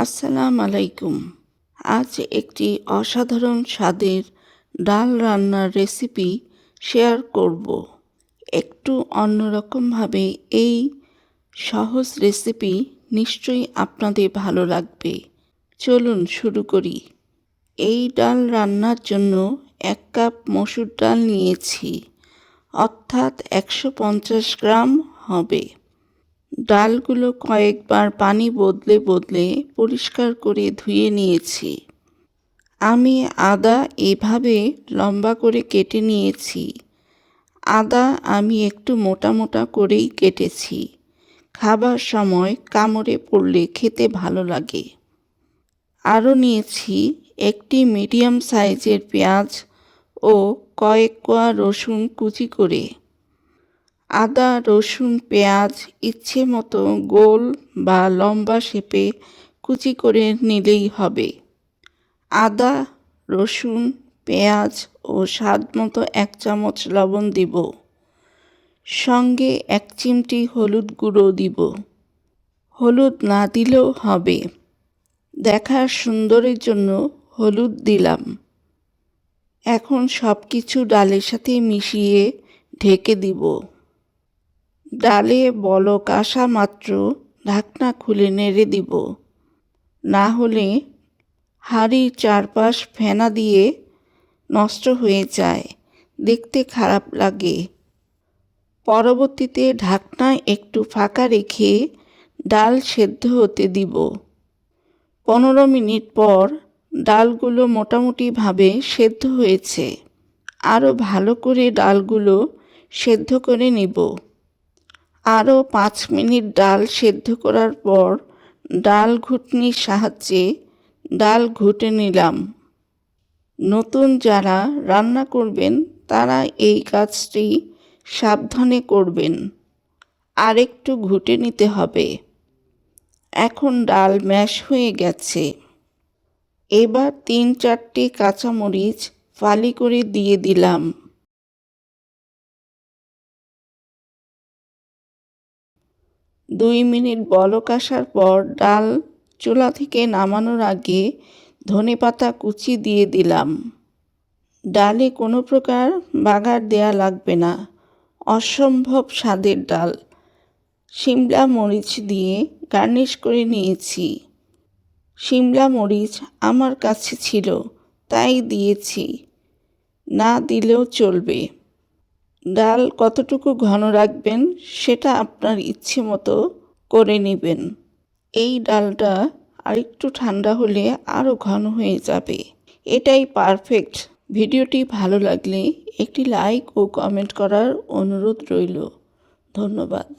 আসসালামু আলাইকুম। আজ একটি অসাধারণ স্বাদের ডাল রান্নার রেসিপি শেয়ার করব। একটু অন্যরকমভাবে এই সহজ রেসিপি নিশ্চয়ই আপনাদের ভালো লাগবে। চলুন শুরু করি। এই ডাল রান্নার জন্য 1 কাপ মসুর ডাল নিয়েছি, অর্থাৎ 150 গ্রাম হবে। ডালগুলো কয়েকবার পানি বদলে বদলে পরিষ্কার করে ধুয়ে নিয়েছি। আমি আদা এভাবে লম্বা করে কেটে নিয়েছি। আদা আমি একটু মোটা মোটা করেই কেটেছি। খাবার সময় কামড়ে পড়লে খেতে ভালো লাগে। আরও নিয়েছি একটি মিডিয়াম সাইজের পেঁয়াজ ও কয়েক কোয়া রসুন কুচি করে। আদা, রসুন, পেঁয়াজ ইচ্ছে মতো গোল বা লম্বা শেপে কুচি করে নিলেই হবে। আদা, রসুন, পেঁয়াজ ও স্বাদমতো 1 চামচ লবণ দিব। সঙ্গে 1 চিমটি হলুদ গুঁড়ো দিব। হলুদ না দিলেও হবে, দেখার সুন্দরের জন্য হলুদ দিলাম। এখন সব কিছু ডালের সাথে মিশিয়ে ঢেকে দিব। ডালে বলক আসা মাত্র ঢাকনা খুলে নেড়ে দিব, না হলে হাঁড়ির চারপাশ ফেনা দিয়ে নষ্ট হয়ে যায়, দেখতে খারাপ লাগে। পরবর্তীতে ঢাকনা একটু ফাঁকা রেখে ডাল সেদ্ধ হতে দিব। 15 মিনিট পর ডালগুলো মোটামুটিভাবে সেদ্ধ হয়েছে। আরও ভালো করে ডালগুলো সেদ্ধ করে নিব। আরও 5 মিনিট ডাল সেদ্ধ করার পর ডাল ঘুটনির সাহায্যে ডাল ঘুটে নিলাম। নতুন যারা রান্না করবেন তারা এই কাজটি সাবধানে করবেন। আরেকটু ঘুটে নিতে হবে। এখন ডাল ম্যাশ হয়ে গেছে। এবার 3-4টি কাঁচামরিচ ফালি করে দিয়ে দিলাম। 2 মিনিট বলক আসার পর ডাল চুলা থেকে নামানোর আগে ধনেপাতা কুচি দিয়ে দিলাম। ডালে কোনো প্রকার বাগার দেয়া লাগবে না, অসম্ভব স্বাদের ডাল। শিমলা মরিচ দিয়ে গার্নিশ করে নিয়েছি। শিমলা মরিচ আমার কাছে ছিল তাই দিয়েছি, না দিলেও চলবে। ডাল কতটুকু ঘন রাখবেন সেটা আপনার ইচ্ছে মতো করে নেবেন। এই ডালটা আরেকটু ঠান্ডা হলে আরও ঘন হয়ে যাবে। এটাই পারফেক্ট। ভিডিওটি ভালো লাগলে একটি লাইক ও কমেন্ট করার অনুরোধ রইল। ধন্যবাদ।